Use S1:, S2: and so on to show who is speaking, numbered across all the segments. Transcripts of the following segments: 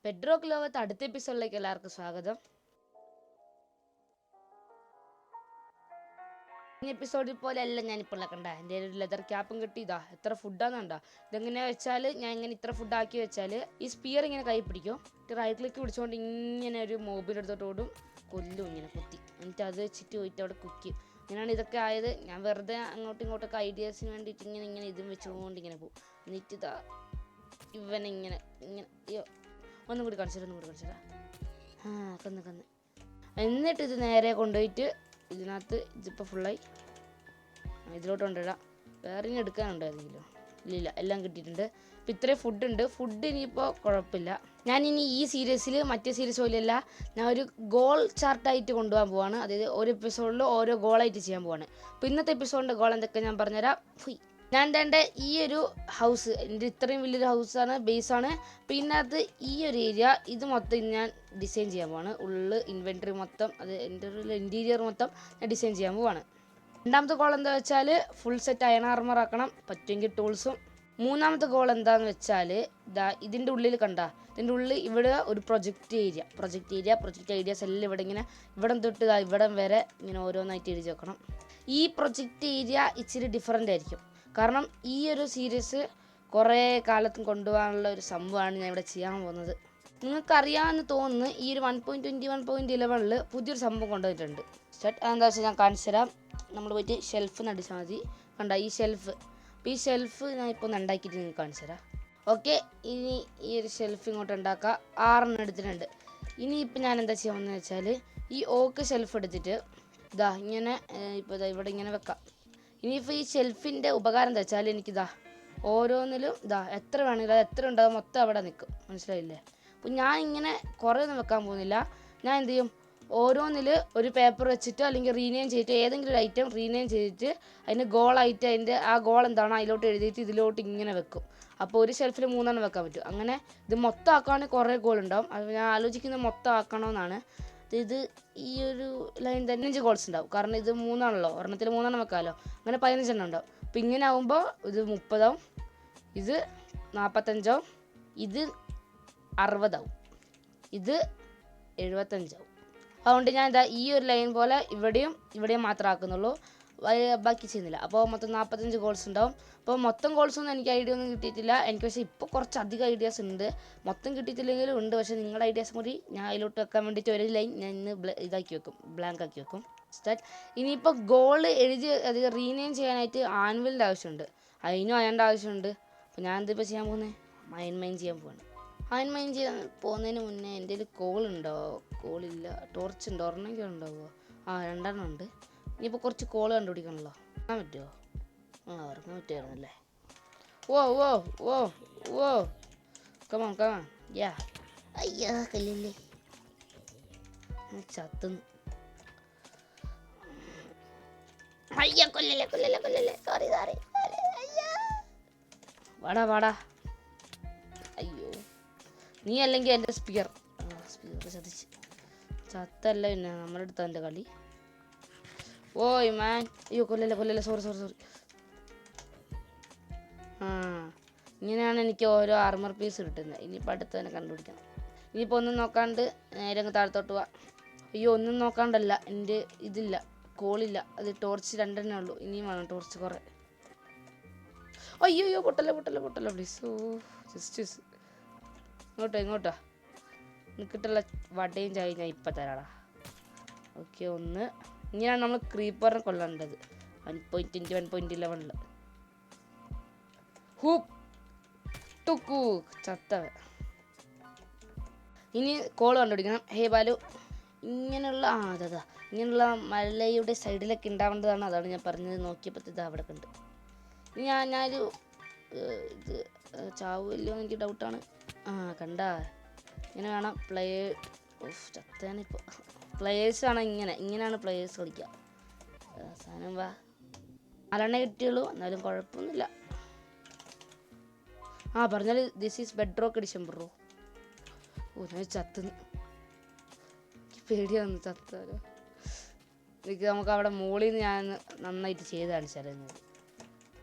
S1: Bedrock ലോകത്ത് അടുത്ത എപ്പിസോഡിലേക്ക് എല്ലാവർക്കും സ്വാഗതം. ഈ എപ്പിസോഡിൽ പോലെ അല്ല ഞാനിപ്പോൾ കണ്ട എൻ്റെ ഒരു ലെതർ ക്യാപ്പും കിട്ടി. ഇതാ എത്ര ഫുഡാന്ന് കണ്ട. ഇതെങ്ങനെ വെച്ചാൽ ഞാൻ ഇങ്ങനെ ഇത്ര ഫുഡ് ആക്കി വെച്ചാൽ ഈ സ്പിയർ ഇങ്ങനെ കൈ പിടിക്കും. റൈറ്റ് ക്ലിക്ക് പിടിച്ചുകൊണ്ട് ഇങ്ങനെ ഒരു മൊബൈലെടുത്തോട്ട് ഓടും, കൊല്ലും ഇങ്ങനെ കുത്തി. എന്നിട്ട് അത് വെച്ചിട്ട് പോയിട്ട് അവിടെ കുക്ക്. ഇങ്ങനെയാണ് ഇതൊക്കെ ആയത്. ഞാൻ വെറുതെ അങ്ങോട്ടും ഇങ്ങോട്ടൊക്കെ ഐഡിയാസിന് വേണ്ടിയിട്ട് ഇങ്ങനെ ഇതും വെച്ചുകൊണ്ട് ഇങ്ങനെ പോകും. എന്നിട്ട് ഇതാ ഇവനിങ്ങനെ അയ്യോ ഒന്നും കൂടി കാണിച്ചിട്ട് കന്ന് എന്നിട്ട് ഇത് നേരെ കൊണ്ടുപോയിട്ട് ഇതിനകത്ത് ഇതിപ്പോൾ ഫുള്ളായി ഇതിലോട്ട് കൊണ്ടിടാം. വേറെ ഇനി എടുക്കാനുണ്ടോ ഏതെങ്കിലും? ഇല്ല, എല്ലാം കിട്ടിയിട്ടുണ്ട്. ഇപ്പം ഇത്രയും ഫുഡുണ്ട്. ഫുഡ് ഇനിയിപ്പോൾ കുഴപ്പമില്ല. ഞാനിനി ഈ സീരീസിൽ മറ്റേ സീരീസ് പോലെയല്ല, ഞാൻ ഒരു ഗോൾ ചാർട്ടായിട്ട് കൊണ്ടുപോകാൻ പോവാണ്. അതായത് ഒരു എപ്പിസോഡിൽ ഓരോ ഗോളായിട്ട് ചെയ്യാൻ പോവാണ്. അപ്പോൾ ഇന്നത്തെ എപ്പിസോഡിൻ്റെ ഗോൾ എന്തൊക്കെ ഞാൻ പറഞ്ഞുതരാം. ഞാൻ എൻ്റെ ഈ ഒരു ഹൗസ്, എൻ്റെ ഇത്രയും വലിയൊരു ഹൗസാണ്, ബേസാണ്. പിന്നെ അത് ഈ ഒരു ഏരിയ ഇത് മൊത്തം ഞാൻ ഡിസൈൻ ചെയ്യാൻ പോവാണ്. ഉള്ളിൽ ഇൻവെൻറ്ററി മൊത്തം, അത് എൻ്റെ ഒരു ഇൻറ്റീരിയർ മൊത്തം ഞാൻ ഡിസൈൻ ചെയ്യാൻ പോവാണ്. രണ്ടാമത്തെ ഗോൾ എന്താ വെച്ചാൽ ഫുൾ സെറ്റ് അയൺ ആർമർ ആക്കണം, പറ്റുമെങ്കിൽ ടൂൾസും. മൂന്നാമത്തെ ഗോൾ എന്താണെന്ന് വെച്ചാൽ ഇതിൻ്റെ ഉള്ളിൽ ഇതിൻ്റെ ഉള്ളിൽ ഇവിടെ ഒരു പ്രൊജക്റ്റ് ഏരിയാസ് എല്ലാം ഇവിടെ തൊട്ട് ഇവിടം വരെ ഇങ്ങനെ ഓരോന്നായിട്ട് എഴുതി വെക്കണം. ഈ പ്രൊജക്റ്റ് ഏരിയ ഇച്ചിരി ഡിഫറൻ്റ് ആയിരിക്കും. കാരണം ഈ ഒരു സീരീസ് കുറേ കാലത്തും കൊണ്ടുപോകാനുള്ള ഒരു സംഭവമാണ് ഞാൻ ഇവിടെ ചെയ്യാൻ പോകുന്നത്. നിങ്ങൾക്കറിയാമെന്ന് തോന്നുന്നു, ഈ ഒരു 1.21.11 പുതിയൊരു സംഭവം കൊണ്ടുവന്നിട്ടുണ്ട്. എന്താ വെച്ചാൽ ഞാൻ കാണിച്ചു തരാം. നമ്മൾ പോയിട്ട് ഷെൽഫ് നടിച്ചാൽ മതി. കണ്ട ഈ ഷെൽഫ്. അപ്പോൾ ഈ ഷെൽഫ് ഞാൻ ഇപ്പോൾ ഒന്ന് ഉണ്ടാക്കിയിട്ട് നിങ്ങൾക്ക് കാണിച്ചു തരാം. ഓക്കെ, ഇനി ഈ ഒരു ഷെൽഫ് ഇങ്ങോട്ട് ഉണ്ടാക്കുക. 6 എടുത്തിട്ടുണ്ട്. ഇനിയിപ്പോൾ ഞാൻ എന്താ ചെയ്യാമെന്ന് വെച്ചാൽ ഈ ഓക്ക് ഷെൽഫ് എടുത്തിട്ട് ഇങ്ങനെ ഇപ്പോൾ ഇവിടെ ഇങ്ങനെ വെക്കാം. ഇനിയിപ്പോൾ ഈ ഷെൽഫിൻ്റെ ഉപകാരം എന്താ വെച്ചാൽ എനിക്കിതാ ഓരോന്നിലും എത്ര വേണമെങ്കിലും അത് എത്ര ഉണ്ടാകും മൊത്തം അവിടെ നിൽക്കും. മനസ്സിലായില്ലേ? അപ്പോൾ ഞാൻ ഇങ്ങനെ കുറേ ഒന്നും വെക്കാൻ പോകുന്നില്ല. ഞാൻ എന്ത് ചെയ്യും, ഓരോന്നിൽ ഒരു പേപ്പർ വെച്ചിട്ട് അല്ലെങ്കിൽ റീനെയിം ചെയ്തിട്ട് ഏതെങ്കിലും ഒരു ഐറ്റം റീനെയിം ചെയ്തിട്ട് അതിന് ഗോളായിട്ട് അതിൻ്റെ ആ ഗോൾ എന്താണോ അതിലോട്ട് എഴുതിയിട്ട് ഇതിലോട്ട് ഇങ്ങനെ വെക്കും. അപ്പോൾ ഒരു ഷെൽഫിൽ 3 വെക്കാൻ പറ്റും. അങ്ങനെ ഇത് മൊത്തം ആക്കുകയാണെങ്കിൽ കുറേ ഗോൾ ഉണ്ടാവും. അത് ഞാൻ ആലോചിക്കുന്നത് മൊത്തം ആക്കണമെന്നാണ്. ഇത് ഈ ഒരു ലൈൻ തന്നെ 5 ഗോൾസ് ഉണ്ടാവും. കാരണം ഇത് 3 ഒരെണ്ണത്തിൽ 3 വെക്കാമല്ലോ. അങ്ങനെ 15 ഉണ്ടാവും. അപ്പോൾ ഇങ്ങനെ ആകുമ്പോൾ ഇത് 30, ഇത് 45, ഇത് 60, ഇത് 75. അതുകൊണ്ട് ഞാൻ ഈ ഒരു ലൈൻ പോലെ ഇവിടെയും മാത്രമേ ആക്കുന്നുള്ളൂ, ബാക്കി ചെയ്യുന്നില്ല. അപ്പോൾ മൊത്തം 45 ഗോൾസ് ഉണ്ടാവും. അപ്പോൾ മൊത്തം ഗോൾസൊന്നും എനിക്ക് ഐഡിയ ഒന്നും കിട്ടിയിട്ടില്ല. എനിക്ക് പക്ഷേ ഇപ്പോൾ കുറച്ചധികം ഐഡിയാസ് ഉണ്ട്. മൊത്തം കിട്ടിയിട്ടില്ലെങ്കിലും ഉണ്ട്. പക്ഷേ നിങ്ങളുടെ ഐഡിയാസ് കൂടി ഞാൻ അതിലോട്ട് വെക്കാൻ വേണ്ടിയിട്ട് ഒരു ലൈൻ ഞാൻ ഇന്ന് ഇതാക്കി വെക്കും, ബ്ലാങ്ക് ആക്കി വെക്കും. സ്റ്റാർട്ട്. ഇനിയിപ്പോൾ ഗോൾ എഴുതി അത് റീനെയിം ചെയ്യാനായിട്ട് ആനുവലിൻ്റെ ആവശ്യമുണ്ട്. അതിനും അയണ്ട ആവശ്യമുണ്ട്. അപ്പോൾ ഞാൻ എന്തിപ്പോൾ ചെയ്യാൻ പോകുന്നത്, മൈൻ ചെയ്യാൻ പോവാണ്. മൈൻ ചെയ്യാൻ പോകുന്നതിന് മുന്നേ എൻ്റെ കയ്യിൽ കോളുണ്ടോ? കോളില്ല. ടോർച്ച് ഉണ്ടോ? ഒരെണ്ണമെങ്കിലും ഉണ്ടാവുമോ? 2 ഉണ്ട്. ഇനിയിപ്പോൾ കുറച്ച് കോള് കണ്ടുപിടിക്കണമല്ലോ. ഉറങ്ങാൻ പറ്റുമോ? ഉറങ്ങാൻ പറ്റുമായിരുന്നല്ലേ. ഓ കമാൻ യാ. അയ്യോ കല്ലില്ലേ, ചത്തുന്നു. അയ്യോ കൊല്ലല്ലേ. സോറി. വാടാ. അയ്യോ, നീ അല്ലെങ്കിൽ എൻ്റെ സ്പിയർ ചതിച്ച് ചത്തല്ല. പിന്നെ നമ്മുടെ അടുത്ത എൻ്റെ കളി. ഓയ് മാൻ. അയ്യോ കൊല്ലല്ലേ. സോറി. ഇങ്ങനെയാണ് എനിക്ക് ഓരോ ആർമർ പീസ് കിട്ടുന്നത്. ഇനിയിപ്പോൾ അടുത്ത് തന്നെ കണ്ടുപിടിക്കണം. ഇനിയിപ്പോൾ ഒന്നും നോക്കാണ്ട് നേരെ അങ്ങ് താഴത്തോട്ട് പോവാം. അയ്യോ, ഒന്നും നോക്കാണ്ടല്ല, എൻ്റെ ഇതില്ല, കോളില്ല. അത് ടോർച്ച് 2 ഉള്ളൂ. ഇനിയും വേണം ടോർച്ച് കുറേ. അയ്യോ പൊട്ടല്ല പ്ലീസ്. ജസ്റ്റ് ഇങ്ങോട്ടാ നിൽക്കിട്ടുള്ള വടയും ചായ ഞാൻ ഇപ്പം തരാടാ. ഓക്കെ, 1. ഇങ്ങനെയാണ് നമ്മൾ ക്രീപ്പറിനെ കൊല്ലേണ്ടത്. 1.20 1.11 ഹൂപ്പ് ടുക്കു ചത്തവ. ഇനി കോള് കണ്ടുപിടിക്കണം. ഹേ ബാലു, ഇങ്ങനെയുള്ള ഇങ്ങനെയുള്ള മലയുടെ സൈഡിലൊക്കെ ഉണ്ടാവേണ്ടതാണ്. അതാണ് ഞാൻ പറഞ്ഞത്. നോക്കിയപ്പോൾ അവിടെ കണ്ട് ഞാനൊരു ഇത് ചാവില്ലോ എനിക്ക് ഡൗട്ടാണ്. കണ്ടാ ഇങ്ങനെ വേണം ചത്താനിപ്പോൾ പ്ലെയേഴ്സാണ്. ഇങ്ങനെയാണ് പ്ലെയേഴ്സ് കളിക്കുക. സാധനം വാ 4 കിട്ടിയുള്ളൂ, എന്നാലും കുഴപ്പമൊന്നുമില്ല. പറഞ്ഞാൽ this is bedrock edition bro. ഞാൻ ചത്തുന്നു, എനിക്ക് പേടിയാന്ന് ചത്താലോ. നമുക്ക് അവിടെ മുകളിൽ നിന്ന് ഞാൻ നന്നായിട്ട് ചെയ്ത് കാണിച്ചായിരുന്നു.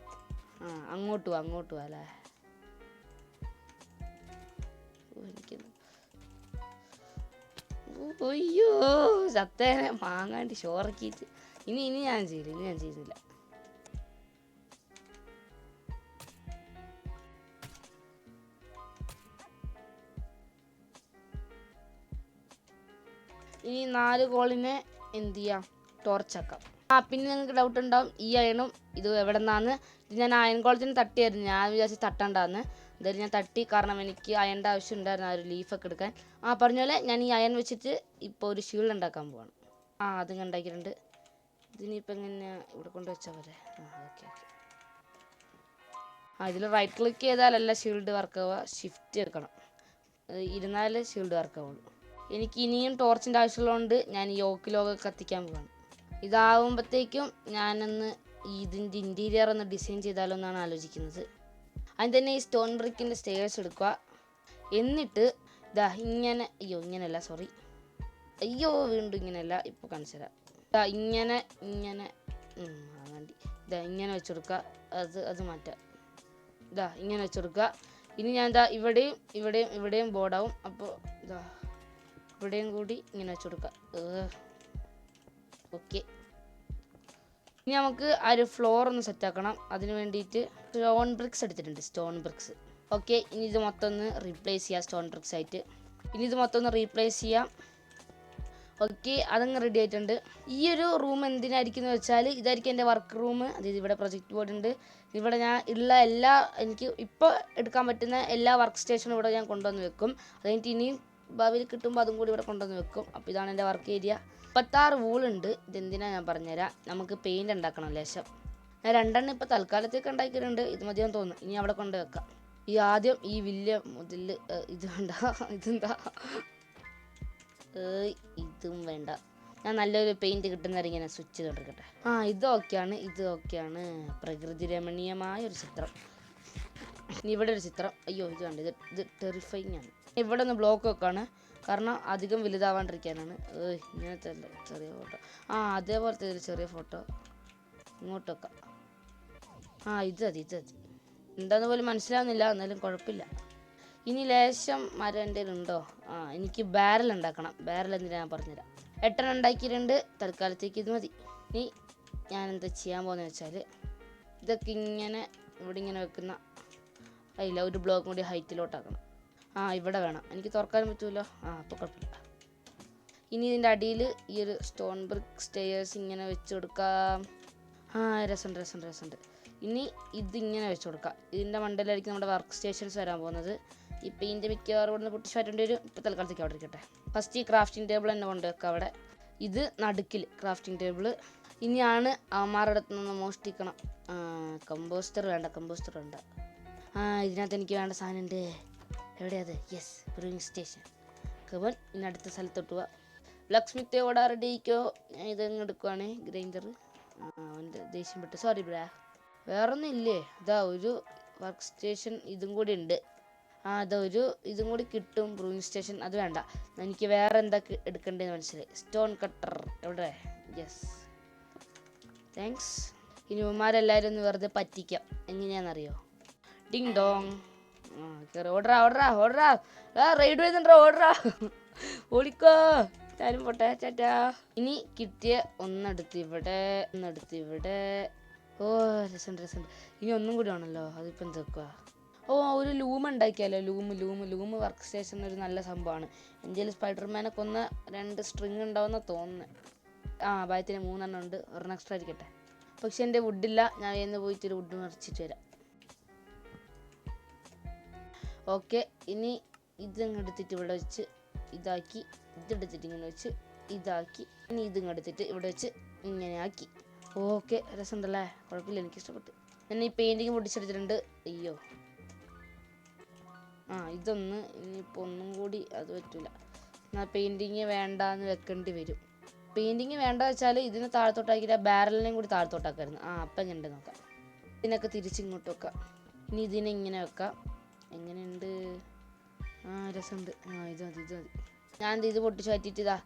S1: അങ്ങോട്ട് പോവാ അല്ലേ. എനിക്ക് അയ്യോ ചത്തേനെ മാങ്ങാണ്ട് ഷോറക്കിയിട്ട്. ഇനി ഞാൻ ചെയ്യുന്നില്ല. ഇനി 4 കോളിനെ എന്ത് ചെയ്യാം, ടോർച്ചാക്കാം. പിന്നെ നിങ്ങൾക്ക് ഡൗട്ട് ഉണ്ടാവും ഈ അയണും ഇത് എവിടെ നിന്നാന്ന്. ഇത് ഞാൻ അയൺ കോളത്തിന് തട്ടിയായിരുന്നു, ഞാൻ വിചാരിച്ച് തട്ടണ്ടാന്ന്. എന്തായാലും ഞാൻ തട്ടി, കാരണം എനിക്ക് അയണിൻ്റെ ആവശ്യം ഉണ്ടായിരുന്നു ആ ഒരു ലീഫൊക്കെ എടുക്കാൻ. പറഞ്ഞ പോലെ ഞാൻ ഈ അയൺ വെച്ചിട്ട് ഇപ്പോൾ ഒരു ഷീൽഡ് ഉണ്ടാക്കാൻ പോവാണ്. അതും ഉണ്ടാക്കിയിട്ടുണ്ട്. ഇതിനിപ്പോൾ എങ്ങനെ ഇവിടെ കൊണ്ട് വെച്ചാൽ പോലെ. ഓക്കെ. ഇതിൽ റൈറ്റ് ക്ലിക്ക് ചെയ്താലല്ല ഷീൽഡ് വർക്ക് ആവുക, ഷിഫ്റ്റ് എടുക്കണം, ഇരുന്നാലേ ഷീൽഡ് വർക്ക് ആവുള്ളൂ. എനിക്ക് ഇനിയും ടോർച്ചിൻ്റെ ആവശ്യമുള്ളതുകൊണ്ട് ഞാൻ ഈ ഓക്കിലോക കത്തിക്കാൻ പോവാണ്. ഇതാവുമ്പോഴത്തേക്കും ഞാനൊന്ന് ഇതിൻ്റെ ഇൻറ്റീരിയർ ഒന്ന് ഡിസൈൻ ചെയ്താലോ എന്നാണ് ആലോചിക്കുന്നത്. അതിന് തന്നെ ഈ സ്റ്റോൺ ബ്രിക്കിൻ്റെ സ്റ്റെയർസ് എടുക്കുക. എന്നിട്ട് ഇങ്ങനെ, ഇങ്ങനെയല്ല, സോറി, വീണ്ടും ഇങ്ങനെയല്ല, ഇപ്പോൾ കാണിച്ചു തരാം. ഇങ്ങനെ വേണ്ടി ഇങ്ങനെ വെച്ച് കൊടുക്കുക. അത് മാറ്റാം. ഇങ്ങനെ വെച്ച് കൊടുക്കുക. ഇനി ഞാൻ ഇവിടെയും ബോർഡാവും. അപ്പോൾ ഇവിടെയും കൂടി ഇങ്ങനെ വെച്ച് കൊടുക്കുക. ഓക്കെ. ഇനി നമുക്ക് ആ ഒരു ഫ്ലോർ ഒന്ന് സെറ്റാക്കണം. അതിന് വേണ്ടിയിട്ട് സ്റ്റോൺ ബ്രിക്സ് എടുത്തിട്ടുണ്ട്, സ്റ്റോൺ ബ്രിക്സ്. ഓക്കെ. ഇനി ഇത് മൊത്തം ഒന്ന് റീപ്ലേസ് ചെയ്യാം സ്റ്റോൺ ബ്രിക്സ് ആയിട്ട്. ഓക്കെ, അതങ്ങ് റെഡി ആയിട്ടുണ്ട്. ഈ ഒരു റൂം എന്തിനായിരിക്കും എന്ന് വെച്ചാൽ, ഇതായിരിക്കും എൻ്റെ വർക്ക് റൂം. അതായത് ഇവിടെ പ്രൊജക്റ്റ് ബോർഡ് ഉണ്ട്. ഇവിടെ ഞാൻ ഉള്ള എനിക്ക് ഇപ്പോൾ എടുക്കാൻ പറ്റുന്ന എല്ലാ വർക്ക് സ്റ്റേഷനും ഇവിടെ ഞാൻ കൊണ്ടുവന്ന് വെക്കും. അത് കഴിഞ്ഞിട്ട് ഇനിയും ഭാവിയിൽ കിട്ടുമ്പോൾ അതും കൂടി ഇവിടെ കൊണ്ടുവന്ന് വെക്കും. അപ്പോൾ ഇതാണ് എൻ്റെ വർക്ക് ഏരിയ. 36 വൂളുണ്ട്. ഇതെന്തിനാ ഞാൻ പറഞ്ഞുതരാം. നമുക്ക് പെയിൻറ് ഉണ്ടാക്കണം ലേശം. ഞാൻ 2 ഇപ്പോൾ തൽക്കാലത്തേക്ക് ഉണ്ടാക്കിയിട്ടുണ്ട്. ഇത് മതിയാന്ന് തോന്നുന്നു. ഇനി അവിടെ കൊണ്ട് വെക്കാം. ആദ്യം ഈ വലിയ മുതൽ ഇത് വേണ്ട, ഇതെന്താ, ഇതും വേണ്ട. ഞാൻ നല്ലൊരു പെയിൻറ് കിട്ടുന്നവരെ ഇങ്ങനെ സ്വിച്ച് ചെയ്തോണ്ടിരിക്കട്ടെ. ഇത് ഓക്കെയാണ്. പ്രകൃതി രമണീയമായ ഒരു ചിത്രം. ഇനി ഇവിടെ ഒരു ചിത്രം. ഇത് കണ്ട്, ഇത് ടെറിഫൈങ് ആണ്. ഇവിടെ ഒന്ന് ബ്ലോക്ക് വെക്കാണ്, കാരണം അധികം വലുതാവാണ്ടിരിക്കാനാണ്. ഇങ്ങനത്തെ ചെറിയ ഫോട്ടോ, അതേപോലത്തെ ഒരു ചെറിയ ഫോട്ടോ ഇങ്ങോട്ട് വെക്കാം. ഇത് മതി. എന്താന്ന് പോലും മനസ്സിലാവുന്നില്ല, എന്നാലും കുഴപ്പമില്ല. ഇനി ലേശം മരം എൻ്റെ ഉണ്ടോ? എനിക്ക് ബാരൽ ഉണ്ടാക്കണം. ബാരൽ എന്തിനാ ഞാൻ പറഞ്ഞുതരാം. 8 ഉണ്ടാക്കിയിട്ടുണ്ട്. തൽക്കാലത്തേക്ക് ഇത് മതി. ഇനി ഞാൻ എന്താ ചെയ്യാൻ പോകുന്നത് വെച്ചാൽ, ഇതൊക്കെ ഇവിടെ ഇങ്ങനെ വെക്കുന്ന ഒരു ബ്ലോക്ക് കൂടി ഹൈറ്റിലോട്ടാക്കണം. ഇവിടെ വേണം. എനിക്ക് തുറക്കാനും പറ്റുമല്ലോ. അപ്പോൾ കുഴപ്പമില്ല. ഇനി ഇതിൻ്റെ അടിയിൽ ഈ ഒരു സ്റ്റോൺ ബ്രിക്ക് സ്റ്റെയേഴ്സ് ഇങ്ങനെ വെച്ച് കൊടുക്കാം. രസമുണ്ട്. ഇനി ഇതിങ്ങനെ വെച്ച് കൊടുക്കാം. ഇതിൻ്റെ മണ്ടയിലായിരിക്കും നമ്മുടെ വർക്ക് സ്റ്റേഷൻസ് വരാൻ പോകുന്നത്. ഈ പെയിൻറ്റ് മിക്കവാറും ഇവിടെ നിന്ന് പൊട്ടിച്ച് മാറ്റേണ്ടി വരും. ഇപ്പോൾ തൽക്കാലത്തേക്ക് അവിടെ ഇരിക്കട്ടെ. ഫസ്റ്റ് ഈ ക്രാഫ്റ്റിംഗ് ടേബിൾ തന്നെ കൊണ്ടുവെക്കാം അവിടെ. ഇത് നടുക്കിൽ ക്രാഫ്റ്റിംഗ് ടേബിൾ. ഇനിയാണ് അവന്മാരുടെ അടുത്ത് നിന്ന് മോഷ്ടിക്കണം. കമ്പോസ്റ്റർ വേണ്ട. ഇതിനകത്ത് എനിക്ക് വേണ്ട സാധനം ഉണ്ട്. എവിടെയത്? Yes, brewing station. കവൻ. ഇനി അടുത്ത സ്ഥലത്തോട്ട് പോവാ. ബ്ലാക്ക് സ്മിത്ത് ഓടാ റെഡിക്കോ. ഞാൻ ഇതങ്ങ് എടുക്കുവാണ്, ഗ്രൈൻഡർ. അവൻ്റെ ദേഷ്യം പെട്ട്, സോറി ബ്രാ. വേറൊന്നും ഇല്ലേ? ഒരു വർക്ക് സ്റ്റേഷൻ ഇതും കൂടി ഉണ്ട്. ഇതും കൂടി കിട്ടും, ബ്രൂയിങ് സ്റ്റേഷൻ. അത് വേണ്ട. എനിക്ക് വേറെ എന്താ എടുക്കേണ്ടതെന്ന് മനസ്സിലായി. സ്റ്റോൺ കട്ടർ എവിടെ? Yes, thanks. ഇനി ഉമ്മാരെല്ലാവരും ഒന്ന് വെറുതെ പറ്റിക്കാം. എങ്ങനെയാണെന്നറിയോ? Ding dong. ഓടറാ. റൈഡ് വരുന്നുണ്ടോ? ഓടറാ, ഓടിക്കോ. ഞാനും പോട്ടെ, ചാറ്റാ. ഇനി കിട്ടിയ ഒന്നെടുത്ത് ഇവിടെ. രസമുണ്ട്. ഇനി ഒന്നും കൂടി ആണല്ലോ. അതിപ്പോൾ എന്തൊക്കെയാ? ഒരു ലൂം ഉണ്ടാക്കിയാലോ. ലൂം വർക്ക് സ്റ്റേഷൻ ഒരു നല്ല സംഭവമാണ്. ഇന്ത്യയിൽ സ്പൈഡർമാനെ കൊന്ന 2 സ്ട്രിങ് ഉണ്ടാവുന്ന തോന്നുന്നത്. ഭയത്തിന് 3 എണ്ണം ഉണ്ട്. ഒരെണ്ണം എക്സ്ട്രാ ആയിരിക്കട്ടെ. പക്ഷെ എൻ്റെ വുഡില്ല. ഞാൻ എന്ന് പോയിട്ട് ഒരു വുഡ് നിറച്ചിട്ട് വരാം. ഓക്കെ. ഇനി ഇതങ്ങെടുത്തിട്ട് ഇവിടെ വെച്ച് ഇതാക്കി, ഇതെടുത്തിട്ട് ഇങ്ങനെ വെച്ച് ഇതാക്കി, ഇനി ഇതിങ്ങെടുത്തിട്ട് ഇവിടെ വെച്ച് ഇങ്ങനെ ആക്കി. ഓക്കെ, രസമുണ്ടല്ലേ? കുഴപ്പമില്ല, എനിക്കിഷ്ടപ്പെട്ടു. ഞാൻ ഈ പെയിൻറ്റിങ് പൊട്ടിച്ചെടുത്തിട്ടുണ്ട്. ഇതൊന്ന് ഇനിയിപ്പോൾ ഒന്നും കൂടി അത് പറ്റില്ല. എന്നാൽ പെയിൻറ്റിങ് വേണ്ടാന്ന് വെക്കേണ്ടി വരും. പെയിൻറ്റിങ് വേണ്ട വെച്ചാൽ ഇതിനെ താഴത്തോട്ടാക്കിയിട്ട് ബാരലിനെയും കൂടി താഴത്തോട്ടാക്കായിരുന്നു. അപ്പം എങ്ങനെ നോക്കാം. ഇതിനൊക്കെ തിരിച്ചിങ്ങോട്ട് വെക്കാം. ഇനി ഇതിനെ ഇങ്ങനെ വെക്കാം. എങ്ങനെയുണ്ട്? രസമുണ്ട്. ഇത് മതി. ഞാൻ ഇത് പൊട്ടിച്ച് പറ്റിയിട്ട്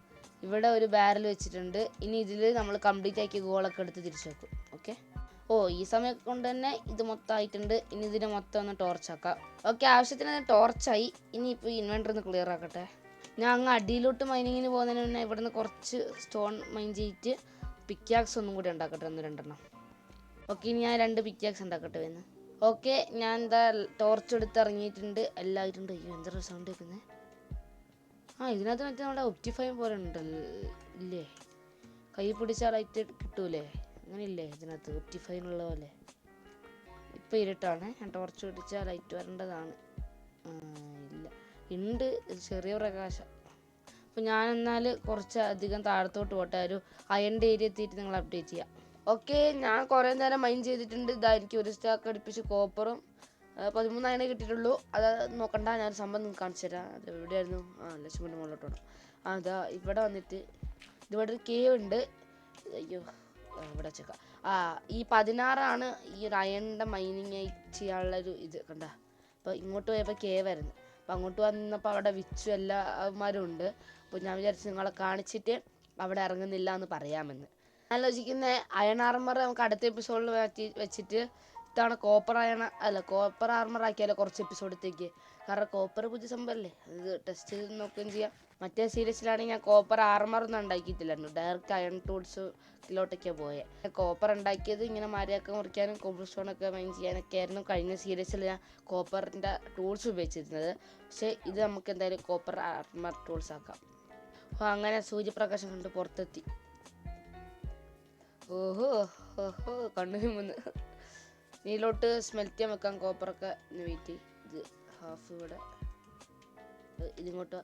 S1: ഇവിടെ ഒരു ബാരൽ വെച്ചിട്ടുണ്ട്. ഇനി ഇതിൽ നമ്മൾ കംപ്ലീറ്റ് ആക്കിയ ഗോളൊക്കെ എടുത്ത് തിരിച്ചു വെക്കും. ഓക്കെ. ഈ സമയം കൊണ്ട് തന്നെ ഇത് മൊത്തം ആയിട്ടുണ്ട്. ഇനി ഇതിനെ മൊത്തം ഒന്ന് ടോർച്ചാക്കാം. ഓക്കെ, ആവശ്യത്തിന് ടോർച്ചായി. ഇനിയിപ്പോൾ ഈ ഇൻവെൻറ്റർ ഒന്ന് ക്ലിയർ ആക്കട്ടെ. ഞാൻ അങ്ങ് അടിയിലോട്ട് മൈനിങ്ങിന് പോകുന്നതിന് മുന്നേ ഇവിടുന്ന് കുറച്ച് സ്റ്റോൺ മൈൻ ചെയ്തിട്ട് പിക്കാക്സ് ഒന്നും കൂടി ഉണ്ടാക്കട്ടെ, 1-2 ഓക്കെ. ഇനി ഞാൻ 2 പിക്കാക്സ് ഉണ്ടാക്കട്ടെ എന്ന്. ഓക്കെ, ഞാൻ എന്താ ടോർച്ച് എടുത്ത് ഇറങ്ങിയിട്ടുണ്ട്. എല്ലാം ആയിട്ടുണ്ട്. അയ്യോ, എന്തൊരു സൗണ്ട് കേൾക്കുന്നത്. ഇതിനകത്ത് മറ്റേ നമ്മുടെ ഒപ്റ്റിഫൈ പോലെ ഉണ്ടല്ലോ ഇല്ലേ? കൈ പിടിച്ചാൽ ലൈറ്റ് കിട്ടൂലേ? അങ്ങനെ ഇല്ലേ ഇതിനകത്ത് ഒപ്റ്റിഫൈനുള്ള പോലെ? ഇപ്പം ഇരുട്ടാണ്. ഞാൻ ടോർച്ച് പിടിച്ചാൽ ലൈറ്റ് വരേണ്ടതാണ്. ഇല്ല, ഉണ്ട് ചെറിയ പ്രകാശം. അപ്പോൾ ഞാൻ എന്നാൽ കുറച്ച് അധികം താഴത്തോട്ട് പോട്ടെ. ഒരു അയണിൻ്റെ ഏരിയ എത്തിയിട്ട് നിങ്ങൾ അപ്ഡേറ്റ് ചെയ്യാം. ഓക്കെ, ഞാൻ കുറേ നേരം മൈൻ ചെയ്തിട്ടുണ്ട്. ഇതായിരിക്കും ഒരു സ്റ്റാക്ക് അടുപ്പിച്ച് കോപ്പറും 13 അയണേ കിട്ടിയിട്ടുള്ളൂ. അത് നോക്കണ്ട, ഞാൻ സംഭവം നിങ്ങൾക്ക് കാണിച്ചു തരാം. അത് എവിടെയായിരുന്നു? ലക്ഷ്മണൻ്റെ മുകളിലോട്ട് വേണം. അതാ ഇവിടെ വന്നിട്ട് ഇവിടെ ഒരു കേവ് ഉണ്ട്. അയ്യോ, ഇവിടെ വെച്ചേക്കാം. ഈ 16 ഈ ഒരു അയണിൻ്റെ മൈനിങ് ചെയ്യാനുള്ളൊരു ഇത് കണ്ട. അപ്പോൾ ഇങ്ങോട്ട് പോയപ്പോൾ കേവായിരുന്നു. അപ്പോൾ അങ്ങോട്ട് വന്നപ്പോൾ അവിടെ വിച്ചു എല്ലാവന്മാരും ഉണ്ട്. അപ്പോൾ ഞാൻ വിചാരിച്ചു നിങ്ങളെ കാണിച്ചിട്ട് അവിടെ ഇറങ്ങുന്നില്ല എന്ന് പറയാമെന്ന്. ആലോചിക്കുന്ന അയൺ ആർമർ നമുക്ക് അടുത്ത എപ്പിസോഡിൽ വെച്ചിട്ട് ഇത്തവണ കോപ്പർ ആർമർ ആക്കിയാലോ കുറച്ച് എപ്പിസോഡത്തേക്ക്. കാരണം കോപ്പർ പുതിയ സംഭവമല്ലേ, അത് ടെസ്റ്റ് ചെയ്ത് നോക്കുകയും ചെയ്യാം. മറ്റേ സീരീസിലാണെങ്കിൽ ഞാൻ കോപ്പർ ആർമറൊന്നും ഉണ്ടാക്കിയിട്ടില്ലായിരുന്നു. ഡയറക്റ്റ് അയൺ ടൂൾസിലോട്ടൊക്കെയാണ് പോയത്. കോപ്പർ ഉണ്ടാക്കിയത് ഇങ്ങനെ മരയൊക്കെ മുറിക്കാനും കോബിൾ സ്റ്റോണൊക്കെ മൈൻ ചെയ്യാനൊക്കെ ആയിരുന്നു കഴിഞ്ഞ സീരീസിൽ ഞാൻ കോപ്പറിൻ്റെ ടൂൾസ് ഉപയോഗിച്ചിരുന്നത്. പക്ഷേ ഇത് നമുക്ക് എന്തായാലും കോപ്പർ ആർമർ ടൂൾസ് ആക്കാം. അപ്പോൾ അങ്ങനെ സൂര്യപ്രകാശം കൊണ്ട് പുറത്തെത്തി. ഓഹോ ഓഹോ, കണ്ണു വന്ന് നീലോട്ട് സ്മെൽറ്റ് ചെയ്യാൻ വെക്കാം കോപ്പറൊക്കെ. വെയിറ്റ്, ഇത് ഹാഫ് ഇവിടെ, ഇതിങ്ങോട്ട്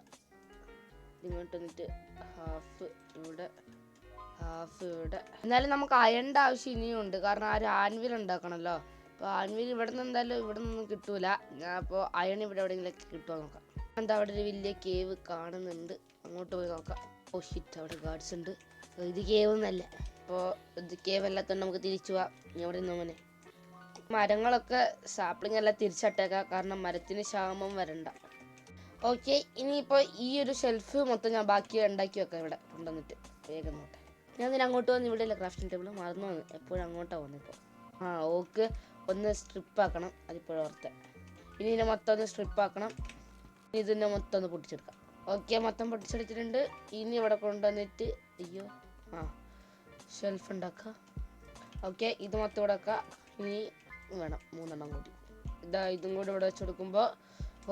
S1: വന്നിട്ട് ഹാഫ് ഇവിടെ, ഹാഫ് ഇവിടെ. എന്നാലും നമുക്ക് അയണിൻ്റെ ആവശ്യം ഇനിയും ഉണ്ട്. കാരണം ഒരു ആൻവിൽ ഉണ്ടാക്കണമല്ലോ. അപ്പോൾ ആൻവിൽ ഇവിടെ നിന്ന് എന്തായാലും ഇവിടെ നിന്നൊന്നും കിട്ടൂല. ഞാൻ അപ്പോൾ അയൺ ഇവിടെ എവിടെയെങ്കിലൊക്കെ കിട്ടുമോ നോക്കാം. എന്താ അവിടെ ഒരു വലിയ കേവ് കാണുന്നുണ്ട്, അങ്ങോട്ട് പോയി നോക്കാം. ഓ ഷിറ്റ്, അവിടെ ഗാർഡ്സ് ഉണ്ട്. ഇത് കേവ് എന്നല്ല. അപ്പോൾ ഇത് കേവ് അല്ലാത്തതുകൊണ്ട് നമുക്ക് തിരിച്ചു പോവാം. എവിടെ നിന്ന് മോനെ? മരങ്ങളൊക്കെ സാപ്ലിങ് എല്ലാം തിരിച്ചട്ടേക്കാം, കാരണം മരത്തിന് ക്ഷാമം വരണ്ട. ഓക്കെ, ഇനിയിപ്പോൾ ഈ ഒരു ഷെൽഫ് മൊത്തം ഞാൻ ബാക്കി ഉണ്ടാക്കി വെക്കാം. ഇവിടെ കൊണ്ടുവന്നിട്ട് വേഗം നോട്ടെ. ഞാൻ ഇതിന് അങ്ങോട്ട് വന്ന് ഇവിടെ അല്ല ക്രാഫ്റ്റിംഗ് ടേബിൾ മറന്നു വന്നു. എപ്പോഴും അങ്ങോട്ടാണ് വന്നിപ്പോൾ. ഓക്കെ, ഒന്ന് സ്ട്രിപ്പാക്കണം. അതിപ്പോഴും ഓർത്തെ. ഇനി ഇതിനെ മൊത്തം ഒന്ന് സ്ട്രിപ്പാക്കണം. ഇനി ഇതിനെ മൊത്തം ഒന്ന് പൊട്ടിച്ചെടുക്കാം. ഓക്കെ, മൊത്തം പൊട്ടിച്ചെടുത്തിട്ടുണ്ട്. ഇനി ഇവിടെ കൊണ്ടുവന്നിട്ട് അയ്യോ ഷെൽഫ് ഉണ്ടാക്കാം. ഓക്കെ, ഇത് മൊത്തം ഇവിടെ വെക്കാം. ഇനി വേണം 3 കൂടി. ഇതും കൂടി ഇവിടെ വെച്ച് കൊടുക്കുമ്പോൾ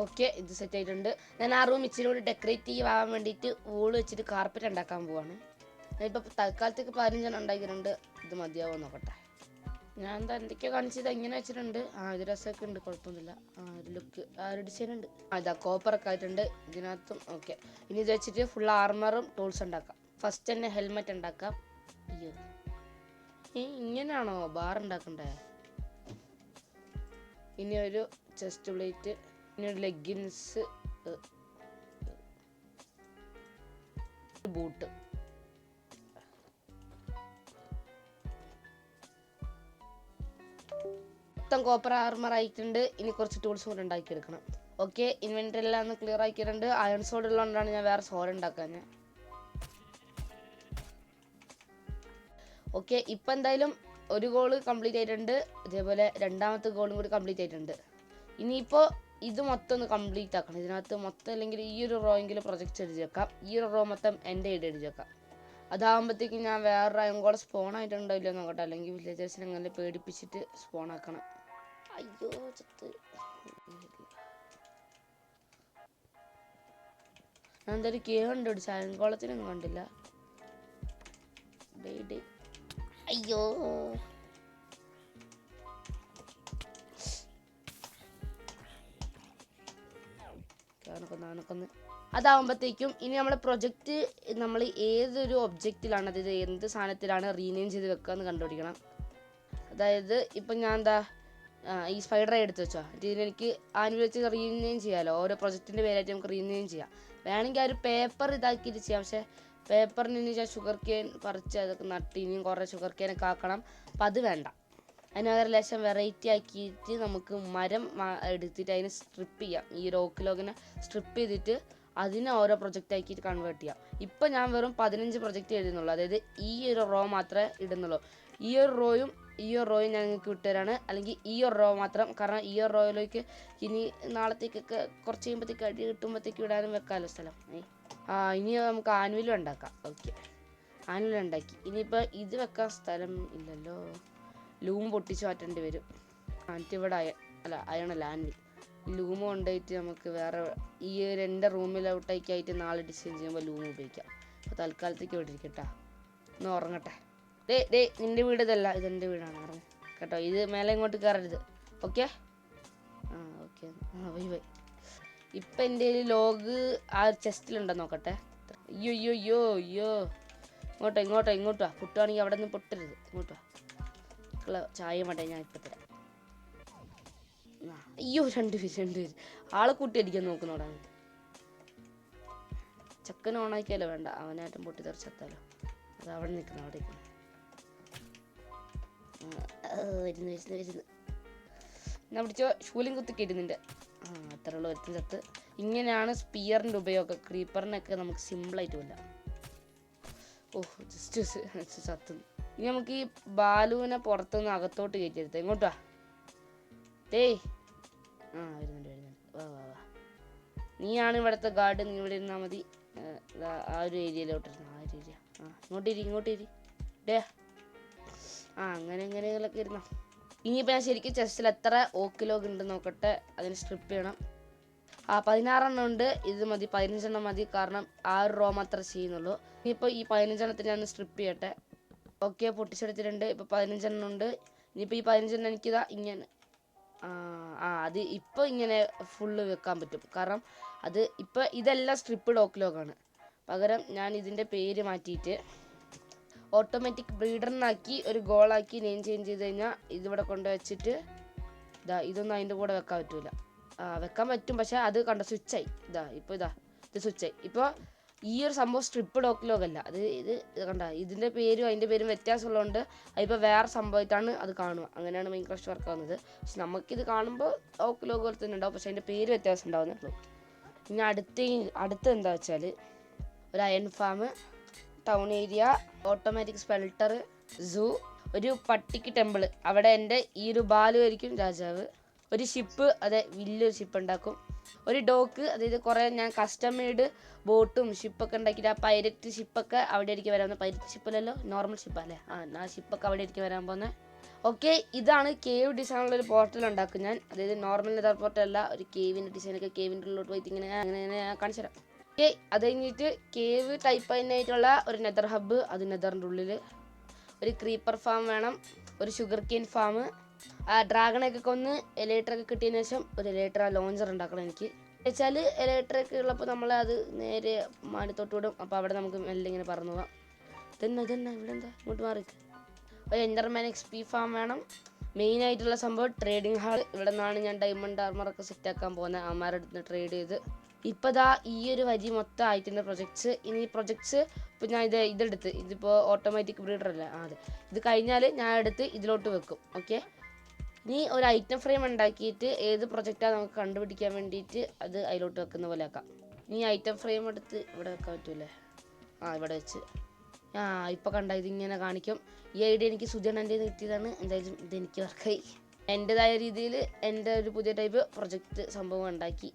S1: ഓക്കെ, ഇത് സെറ്റ് ആയിട്ടുണ്ട്. ഞാൻ ആ റൂം ഇച്ചിരി കൂടി ഡെക്കറേറ്റ് ചെയ്യാൻ വേണ്ടിയിട്ട് വൂള് വെച്ചിട്ട് കാർപ്പറ്റ് ഉണ്ടാക്കാൻ പോവാണ്. ഞാനിപ്പോൾ തൽക്കാലത്തേക്ക് 15 ഉണ്ടാക്കിയിട്ടുണ്ട്. ഇത് മതിയാവോ നോക്കട്ടെ. ഞാൻ എന്താ എന്തൊക്കെയോ കാണിച്ചത് ഇങ്ങനെ വെച്ചിട്ടുണ്ട്. ഇത് രസമൊക്കെ ഉണ്ട്, കുഴപ്പമൊന്നുമില്ല. ഒരു ലുക്ക്, ഒരു ഡിസൈൻ ഉണ്ട്. ഇതാ കോപ്പറൊക്കെ ആയിട്ടുണ്ട് ഇതിനകത്തും. ഓക്കെ, ഇനി ഇത് വെച്ചിട്ട് ഫുൾ ആർമറും ടൂൾസ് ഉണ്ടാക്കാം. ഫസ്റ്റ് തന്നെ ഹെൽമെറ്റ് ഉണ്ടാക്കാം. അയ്യോ, ഇങ്ങനെയാണോ ബാർ ഉണ്ടാക്കണ്ടേ? ഇനി ഒരു ചെസ്റ്റ് പ്ലേറ്റ്, ഇനി ഒരു ലെഗിൻസ്, ബൂട്ട്. മൊത്തം കോപ്പർ ആർമർ ആയിട്ടുണ്ട്. ഇനി കുറച്ച് ടൂൾസും കൂടെ ഉണ്ടാക്കിയെടുക്കണം. ഓക്കെ, ഇൻവെന്ററി എല്ലാം ഒന്ന് ക്ലിയർ ആക്കിയിട്ടുണ്ട്. അയൺ സോഡ് ഉള്ളതുകൊണ്ടാണ് ഞാൻ വേറെ സോഡ് ഉണ്ടാക്കാൻ. ഓക്കെ, ഇപ്പം എന്തായാലും ഒരു ഗോള് കംപ്ലീറ്റ് ആയിട്ടുണ്ട്. അതേപോലെ രണ്ടാമത്തെ ഗോളും കൂടി കംപ്ലീറ്റ് ആയിട്ടുണ്ട്. ഇനിയിപ്പോൾ ഇത് മൊത്തം ഒന്ന് കംപ്ലീറ്റ് ആക്കണം. ഇതിനകത്ത് മൊത്തം അല്ലെങ്കിൽ ഈ ഒരു റോ എങ്കിലും പ്രൊജക്റ്റ് എഴുതി വെക്കാം. ഈ ഒരു റോ മൊത്തം എൻ്റെ ഐഡിയ എഴുതി വെക്കാം. അതാകുമ്പോഴത്തേക്കും ഞാൻ വേറെ അയൺകോള സ്പോൺ ആയിട്ടുണ്ടോ ഇല്ലയോ നോക്കട്ടെ. അല്ലെങ്കിൽ വില്ലേജേഴ്സിനെ അങ്ങനെ പേടിപ്പിച്ചിട്ട് സ്പോൺ ആക്കണം. അയ്യോ ചത്ത്. ഞാൻ എന്തായാലും കേവ് കണ്ടുപിടിച്ചു, അയൺകോളത്തിനൊന്നും കണ്ടില്ല. അയ്യോ, അതാവുമ്പോഴത്തേക്കും ഇനി നമ്മളെ പ്രൊജക്റ്റ് നമ്മൾ ഏതൊരു ഒബ്ജക്റ്റിലാണ്, അതായത് എന്ത് സാധനത്തിലാണ് റീനെയിം ചെയ്ത് വെക്കുക എന്ന് കണ്ടുപിടിക്കണം. അതായത് ഇപ്പം ഞാൻ എന്താ ഈ സ്പൈഡറെ എടുത്ത് വെച്ചോ, ഇതിനെനിക്ക് ആനുവൽ വെച്ച് റീനെയിം ചെയ്യാമല്ലോ. ഓരോ പ്രൊജക്റ്റിൻ്റെ പേരായിട്ട് നമുക്ക് റീനെയിം ചെയ്യാം. വേണമെങ്കിൽ ആ ഒരു പേപ്പർ ഇതാക്കിയിട്ട് ചെയ്യാം. പക്ഷേ പേപ്പറിന് ഇനി ഞാൻ ഷുഗർ കെയിൻ പറിച്ച് അതൊക്കെ നട്ട് ഇനിയും കുറേ ഷുഗർ കെയിനൊക്കെ ആക്കണം. അപ്പം അത് വേണ്ട. അതിനകത്ത് ലേശം വെറൈറ്റി ആക്കിയിട്ട് നമുക്ക് മരം എടുത്തിട്ട് അതിനെ സ്ട്രിപ്പ് ചെയ്യാം. ഈ റോക്കിലോക്കിനെ സ്ട്രിപ്പ് ചെയ്തിട്ട് അതിനെ ഓരോ പ്രൊജക്റ്റ് ആക്കിയിട്ട് കൺവേർട്ട് ചെയ്യാം. ഇപ്പം ഞാൻ വെറും 15 പ്രൊജക്റ്റ് എഴുതുന്നുള്ളൂ. അതായത് ഈ ഒരു റോ മാത്രമേ ഇടുന്നുള്ളൂ. ഈ ഒരു റോയും ഞാൻ നിങ്ങൾക്ക് വിട്ടുതരാണ്. അല്ലെങ്കിൽ ഈ ഒരു റോ മാത്രം, കാരണം ഈ ഒരു റോയിലേക്ക് ഇനി നാളത്തേക്കൊക്കെ കുറച്ച് കഴിയുമ്പോഴത്തേക്ക് അടി കിട്ടുമ്പോഴത്തേക്ക് ഇടാനും വെക്കാമല്ലോ സ്ഥലം. ഇനി നമുക്ക് ആനുവലും ഉണ്ടാക്കാം. ഓക്കെ, ആനുവൽ ഉണ്ടാക്കി. ഇനിയിപ്പോൾ ഇത് വെക്കാൻ സ്ഥലം ഇല്ലല്ലോ, ലൂം പൊട്ടിച്ച് മാറ്റേണ്ടി വരും. എന്നിട്ട് ഇവിടെ അയണല്ല ആനുവൽ. ലൂം കൊണ്ടുപോയിട്ട് നമുക്ക് വേറെ ഈ എൻ്റെ റൂമിലോട്ടേക്കായിട്ട് നാളെ ഡിസൈൻ ചെയ്യുമ്പോൾ ലൂം ഉപയോഗിക്കാം. അപ്പോൾ തൽക്കാലത്തേക്ക് ഇവിടെ ഇരിക്കട്ടാ, ഒന്ന് ഉറങ്ങട്ടെ. നിൻ്റെ വീട് ഇതല്ല, ഇതെൻ്റെ വീടാണ്, ഉറങ്ങും കേട്ടോ. ഇത് മേലെ ഇങ്ങോട്ട് കയറരുത്. Okay okay. ബൈ. ഇപ്പം എൻ്റെ ലോഗ് ആ ചെസ്റ്റിലുണ്ടോ നോക്കട്ടെ. അയ്യോ ഇങ്ങോട്ടാ പൊട്ടുവാണെങ്കിൽ അവിടെ നിന്ന് പൊട്ടരുത്. ഇങ്ങോട്ടാ ചായ വേണ്ടേ, ഞാൻ ഇപ്പം തരാം. അയ്യോ രണ്ടുപേര് ആളെ കൂട്ടി അടിക്കാൻ നോക്കുന്നോടാ. ചക്കന് ഓണാക്കിയാലോ വേണ്ട, അവനായിട്ടും പൊട്ടി തെറിച്ചെത്താലോ. അത് അവിടെ നിൽക്കണം, അവിടെ നിൽക്കണം. വരുന്നു എന്നാ പിടിച്ചോ. ശൂലിംഗ് കുത്തി കയറ്റുന്നുണ്ട്. അത്രയുള്ള ഒരുത്തിന് ചത്ത്. ഇങ്ങനെയാണ് സ്പിയറിൻ്റെ ഉപയോഗം. ക്രീപ്പറിനൊക്കെ നമുക്ക് സിമ്പിളായിട്ട് വല്ല. ജസ്റ്റ് ചത്തുന്നു. ഇനി നമുക്ക് ഈ ബാലുവിനെ പുറത്തുനിന്ന് അകത്തോട്ട് കയറ്റിയെടുത്ത്. എങ്ങോട്ടാ? വരുന്നുണ്ട്. വാ. നീയാണ് ഇവിടുത്തെ ഗാർഡ്, നീ ഇവിടെ ഇരുന്നാൽ മതി. ആ ഒരു ഏരിയയിലോട്ടിരുന്നു. ആ ഒരു ഏരിയ. ഇങ്ങോട്ടിരി. അങ്ങനെയൊക്കെ ഇരുന്നോ. ഇനിയിപ്പോൾ ഞാൻ ശരിക്കും ചെസ്റ്റിൽ എത്ര ഓക്കിലോഗ് ഉണ്ട് നോക്കട്ടെ. അതിന് സ്ട്രിപ്പ് ചെയ്യണം. 16 ഉണ്ട്. ഇത് മതി, 15 മതി. കാരണം 6 റോ മാത്രമേ ചെയ്യുന്നുള്ളൂ. ഇനിയിപ്പോൾ ഈ 15 ഞാൻ സ്ട്രിപ്പ് ചെയ്യട്ടെ. ഓക്കെ, പൊട്ടിച്ചെടുത്തിട്ടുണ്ട്. ഇപ്പോൾ 15 ഉണ്ട്. ഇനിയിപ്പോൾ ഈ 15 എനിക്കിതാ ഇങ്ങനെ അത് ഇപ്പോൾ ഇങ്ങനെ ഫുള്ള് വെക്കാൻ പറ്റും. കാരണം അത് ഇപ്പോൾ ഇതെല്ലാം സ്ട്രിപ്പ്ഡ് ഓക്കിലോഗാണ്. പകരം ഞാൻ ഇതിൻ്റെ പേര് മാറ്റിയിട്ട് ഓട്ടോമാറ്റിക് ബ്രീഡറിനാക്കി ഒരു ഗോളാക്കി നെയിം ചേഞ്ച് ചെയ്ത് കഴിഞ്ഞാൽ ഇതിവിടെ കൊണ്ട് വെച്ചിട്ട് ഇതൊന്നും അതിൻ്റെ കൂടെ വെക്കാൻ പറ്റൂല. വെക്കാൻ പറ്റും, പക്ഷേ അത് കണ്ട സ്വിച്ചായി. ഇത് സ്വിച്ചായി. ഇപ്പോൾ ഈ ഒരു സംഭവം സ്ട്രിപ്പ്ഡ് ഓക്കിലോഗ് അല്ല. ഇത് കണ്ട, ഇതിൻ്റെ പേരും അതിൻ്റെ പേരും വ്യത്യാസമുള്ളതുകൊണ്ട് അതിപ്പോൾ വേറെ സംഭവമായിട്ടാണ് അത് കാണുക. അങ്ങനെയാണ് മൈൻക്രാഫ്റ്റ് വർക്ക് ആവുന്നത്. പക്ഷെ നമുക്കിത് കാണുമ്പോൾ ഓക്കിലോഗ് പോലെ തന്നെ ഉണ്ടാവും, പക്ഷേ അതിൻ്റെ പേര് വ്യത്യാസം ഉണ്ടാവുന്നുള്ളൂ. ഇനി അടുത്ത എന്താ വെച്ചാൽ ഒരു iron farm, town area, automatic smelter, zoo, ഒരു പട്ടിക്ക് ടെമ്പിൾ. അവിടെ എൻ്റെ ഈ ഒരു ബാലു ആയിരിക്കും രാജാവ്. ഒരു ഷിപ്പ്, അതെ വലിയൊരു ഷിപ്പ് ഉണ്ടാക്കും. ഒരു ഡോക്ക്, അതായത് കുറേ ഞാൻ കസ്റ്റം മെയ്ഡ് ബോട്ടും ഷിപ്പൊക്കെ ഉണ്ടാക്കിയിട്ട് ആ പൈരറ്റ് ഷിപ്പൊക്കെ അവിടെ ആയിരിക്കും വരാൻ പോകുന്നത്. പൈരറ്റ് ഷിപ്പല്ലല്ലോ, നോർമൽ ഷിപ്പല്ലേ. ആ ഷിപ്പൊക്കെ അവിടെ ആയിരിക്കും വരാൻ പോകുന്നത്. ഓക്കെ, ഇതാണ് കേവ് ഡിസൈനുള്ളൊരു പോർട്ടൽ ഉണ്ടാക്കും ഞാൻ. അതായത് നോർമൽ നെതർ പോർട്ടൽ അല്ല, ഒരു കേവിൻ്റെ ഡിസൈനൊക്കെ കേവിൻ്റെ ഉള്ളിലോട്ട് പോയിട്ട് ഇങ്ങനെ കാണിച്ചു തരാം. ഓക്കെ, അത് കഴിഞ്ഞിട്ട് കേവ് ടൈപ്പ് അതിനായിട്ടുള്ള ഒരു നെതർ ഹബ്ബ്, അത് നെതറിൻ്റെ ഉള്ളിൽ. ഒരു ക്രീപ്പർ ഫാം വേണം, ഒരു ഷുഗർ കെയിൻ ഫാം, ഡ്രാഗണൊക്കെ കൊന്ന് എലേറ്ററൊക്കെ കിട്ടിയതിന് ശേഷം ഒരു എലേറ്റർ ലോഞ്ചർ ഉണ്ടാക്കണം എനിക്ക്. വെച്ചാൽ എലേറ്ററൊക്കെ ഉള്ളപ്പോൾ നമ്മൾ അത് നേരെ മാനത്തോട്ട് വിടും. അപ്പോൾ അവിടെ നമുക്ക് മെല്ലെ ഇങ്ങനെ പറന്നു പോവാം. ഇതന്നെ ഇവിടെ എന്താ ഇങ്ങോട്ട് മാറി. ഒരു എൻഡർമാൻ XP ഫാം വേണം. മെയിനായിട്ടുള്ള സംഭവം ട്രേഡിംഗ് ഹാൾ. ഇവിടെ നിന്നാണ് ഞാൻ ഡയമണ്ട് ആർമറൊക്കെ സെറ്റാക്കാൻ പോകുന്നത്. അമ്മമാരുടെ അടുത്ത് ട്രേഡ് ചെയ്ത്. ഇപ്പോൾ ഈ ഒരു വരി മൊത്തം ആയിട്ടുണ്ട് പ്രൊജക്ട്സ്. ഇനി പ്രൊജക്ട്സ് ഇപ്പോൾ ഞാൻ ഇതെടുത്ത്, ഇതിപ്പോൾ ഓട്ടോമാറ്റിക് ബ്രീഡർ അല്ല, അതെ, ഇത് കഴിഞ്ഞാൽ ഞാൻ എടുത്ത് ഇതിലോട്ട് വെക്കും. ഓക്കെ, ഇനി ഒരു ഐറ്റം ഫ്രെയിം ഉണ്ടാക്കിയിട്ട് ഏത് പ്രൊജക്റ്റാണ് നമുക്ക് കണ്ടുപിടിക്കാൻ വേണ്ടിയിട്ട് അത് അതിലോട്ട് വെക്കുന്ന പോലെ ആക്കാം. ഇനി ഐറ്റം ഫ്രെയിം എടുത്ത് ഇവിടെ വെക്കാൻ പറ്റൂലേ? ഇവിടെ വെച്ച് ഇപ്പോൾ കണ്ട ഇതിങ്ങനെ കാണിക്കും. ഈ ഐഡിയ എനിക്ക് സുജനൻ്റെ കിട്ടിയതാണ്. എന്തായാലും ഇതെനിക്ക് വർക്കായി. എൻ്റെതായ രീതിയിൽ എൻ്റെ ഒരു പുതിയ ടൈപ്പ് പ്രൊജക്റ്റ് സംഭവം ഉണ്ടാക്കി.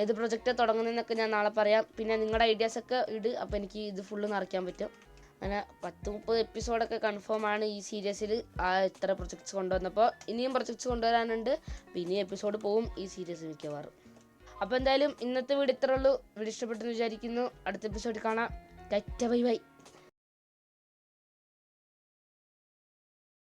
S1: ഏത് പ്രൊജക്റ്റാണ് തുടങ്ങുന്നതെന്നൊക്കെ ഞാൻ നാളെ പറയാം. പിന്നെ നിങ്ങളുടെ ഐഡിയാസൊക്കെ അപ്പോൾ എനിക്ക് ഇത് ഫുള്ള് നിറയ്ക്കാൻ പറ്റും. അങ്ങനെ 10-30 എപ്പിസോഡൊക്കെ കൺഫേം ആണ് ഈ സീരീസിൽ. ഇത്ര പ്രൊജക്ട്സ് കൊണ്ടുവന്നപ്പോൾ ഇനിയും പ്രൊജക്ട്സ് കൊണ്ടുവരാനുണ്ട്. പിന്നെ എപ്പിസോഡ് പോവും ഈ സീരീസ് മിക്കവാറും. അപ്പോൾ എന്തായാലും ഇന്നത്തെ വീഡിയോ ഇത്രേ ഉള്ളൂ. വീഡിയോ ഇഷ്ടപ്പെട്ടെന്ന് വിചാരിക്കുന്നു. അടുത്ത എപ്പിസോഡിൽ കാണാം. ബൈ.